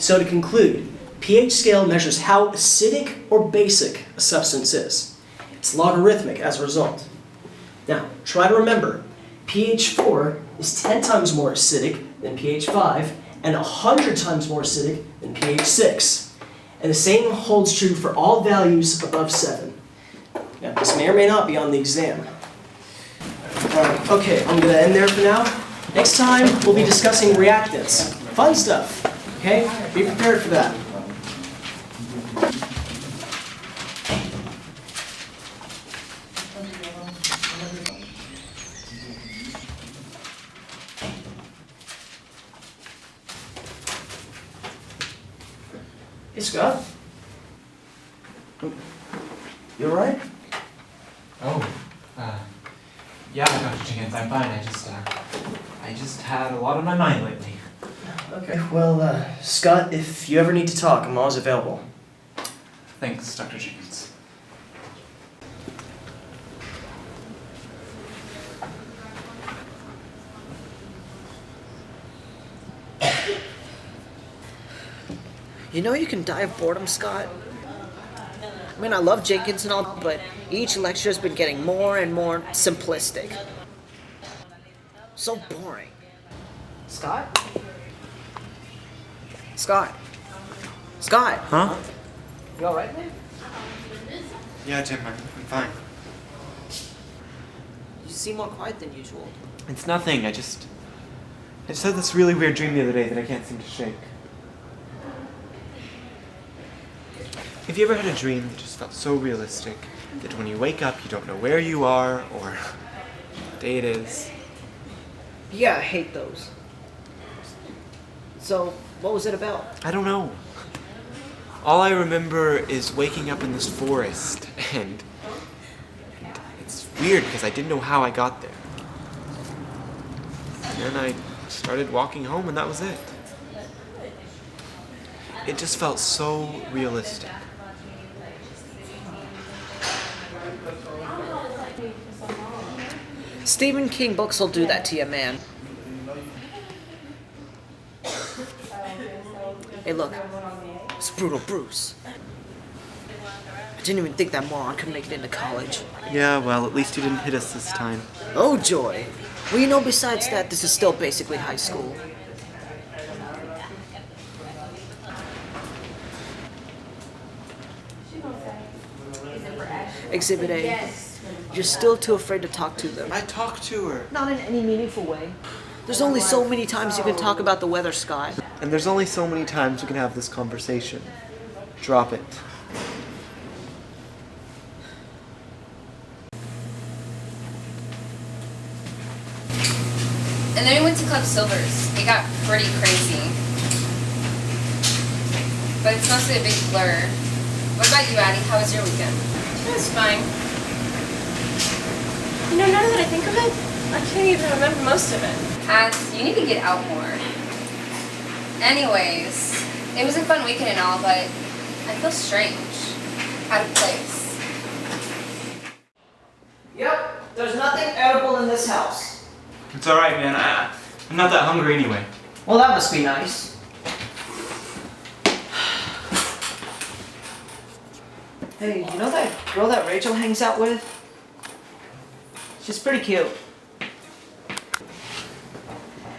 So to conclude, pH scale measures how acidic or basic a substance is. It's logarithmic as a result. Now, try to remember, pH 4 is 10 times more acidic than pH 5 and 100 times more acidic than pH 6. And the same holds true for all values above 7. Now, this may or may not be on the exam. Okay, I'm going to end there for now. Next time, we'll be discussing reactants. Fun stuff, okay? Be prepared for that. Hey, Scott. You alright? Oh, yeah, Dr. Jenkins, I'm fine. I just had a lot on my mind lately. Okay, well, Scott, if you ever need to talk, I'm always available. Thanks, Dr. Jenkins. You know you can die of boredom, Scott? I mean, I love Jenkins and all, but each lecture's been getting more and more simplistic. So boring. Scott? Scott? Scott? Huh? You alright, man? Yeah, Jim, I'm fine. You seem more quiet than usual. It's nothing. I just had this really weird dream the other day that I can't seem to shake. Have you ever had a dream that just felt so realistic that when you wake up you don't know where you are or what day it is? Yeah, I hate those. So, what was it about? I don't know. All I remember is waking up in this forest and it's weird because I didn't know how I got there. And then I started walking home and that was it. It just felt so realistic. Stephen King books will do that to you, man. Hey, look. It's Brutal Bruce. I didn't even think that moron could make it into college. Yeah, well, at least you didn't hit us this time. Oh, joy. Well, you know, besides that, this is still basically high school. Exhibit A. You're still too afraid to talk to them. I talked to her. Not in any meaningful way. There's only so many times you can talk about the weather, Scott. And there's only so many times we can have this conversation. Drop it. And then we went to Club Silver's. It got pretty crazy. But it's mostly a big blur. What about you, Addie? How was your weekend? It was fine. You know, now that I think of it, I can't even remember most of it. As you need to get out more. Anyways, it was a fun weekend and all, but I feel strange. Out of place. Yep, there's nothing edible in this house. It's alright, man. I'm not that hungry anyway. Well, that must be nice. Hey, you know that girl that Rachel hangs out with? She's pretty cute.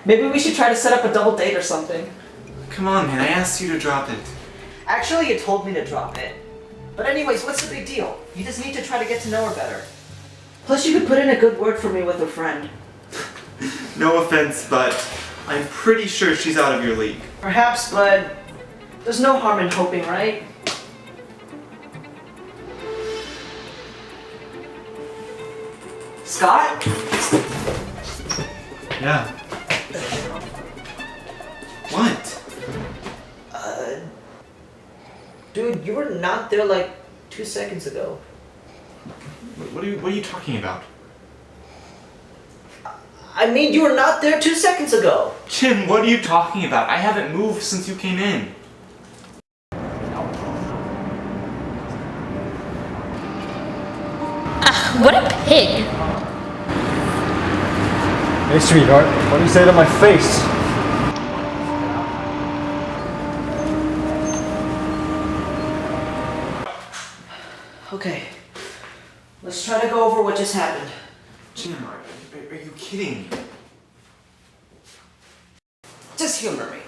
Maybe we should try to set up a double date or something. Come on, man. I asked you to drop it. Actually, you told me to drop it. But anyways, what's the big deal? You just need to try to get to know her better. Plus, you could put in a good word for me with her friend. No offense, but I'm pretty sure she's out of your league. Perhaps, but there's no harm in hoping, right? Scott? Yeah. What? Dude, you were not there like 2 seconds ago. What are you talking about? I mean, you were not there 2 seconds ago. Jim, what are you talking about? I haven't moved since you came in. What a pig! Hey, sweetheart, what do you say to my face? Okay. Let's try to go over what just happened. Jim, are you kidding me? Just humor me.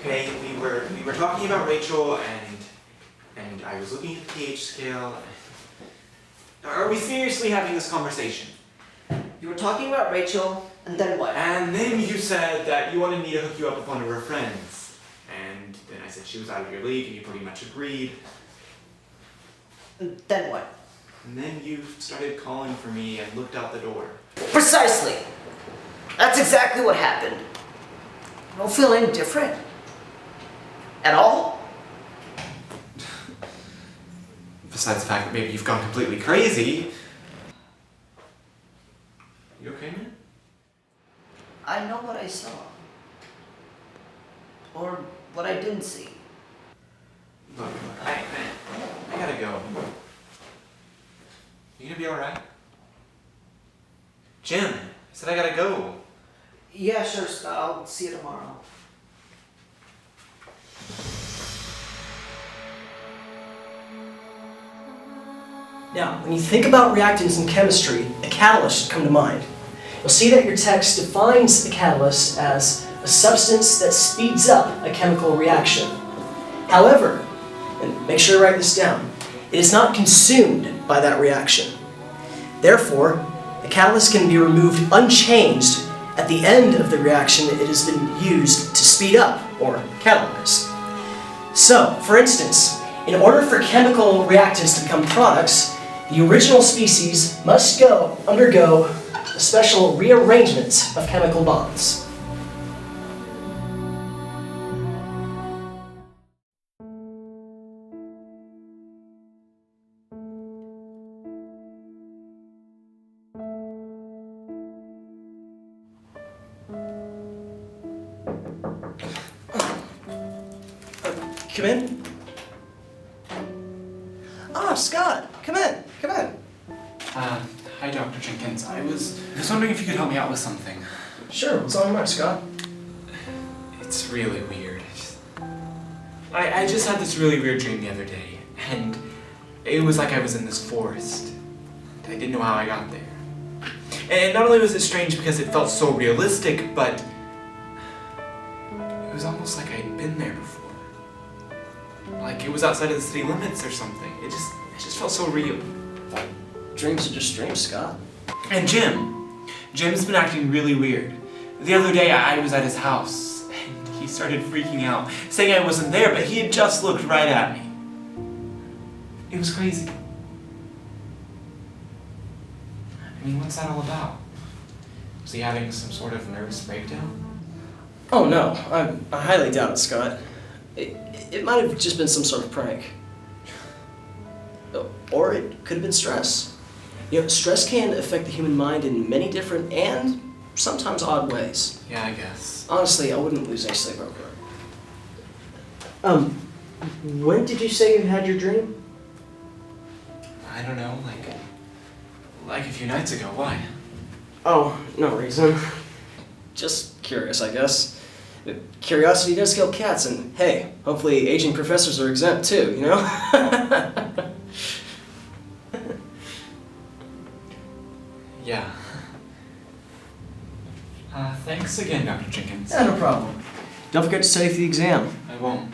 Okay, we were talking about Rachel and I was looking at the pH scale. Are we seriously having this conversation? You were talking about Rachel, and then what? And then you said that you wanted me to hook you up with one of her friends. And then I said she was out of your league and you pretty much agreed. And then what? And then you started calling for me and looked out the door. Precisely! That's exactly what happened. I don't feel any different. At all? Besides the fact that maybe you've gone completely crazy. You okay, man? I know what I saw. Or what I didn't see. Look, I gotta go. You gonna be alright? Jim, I said I gotta go. Yeah, sure, Scott. I'll see you tomorrow. Now, when you think about reactants in chemistry, a catalyst should come to mind. You'll see that your text defines a catalyst as a substance that speeds up a chemical reaction. However, and make sure to write this down, it is not consumed by that reaction. Therefore, the catalyst can be removed unchanged at the end of the reaction it has been used to speed up or catalyze. So, for instance, in order for chemical reactants to become products, the original species must undergo a special rearrangement of chemical bonds. Come in. Ah, Scott, come in, come in. Hi, Dr. Jenkins. I was wondering if you could help me out with something. Sure, what's on your mind, Scott? It's really weird. I just had this really weird dream the other day, and it was like I was in this forest. I didn't know how I got there. And not only was it strange because it felt so realistic, but it was almost like I'd been there before. Like it was outside of the city limits or something. It just felt so real. Dreams are just dreams, Scott. And Jim's been acting really weird. The other day I was at his house and he started freaking out, saying I wasn't there, but he had just looked right at me. It was crazy. I mean, what's that all about? Was he having some sort of nervous breakdown? Oh no, I highly doubt it, Scott. It might have just been some sort of prank. Or it could have been stress. You know, stress can affect the human mind in many different and sometimes odd ways. Yeah, I guess. Honestly, I wouldn't lose any sleep over it. When did you say you had your dream? I don't know, like a few nights ago. Why? Oh, no reason. Just curious, I guess. Curiosity does kill cats, and hey, hopefully aging professors are exempt too, you know? Yeah. Thanks again, Dr. Jenkins. Yeah, no problem. Don't forget to study for the exam. I won't.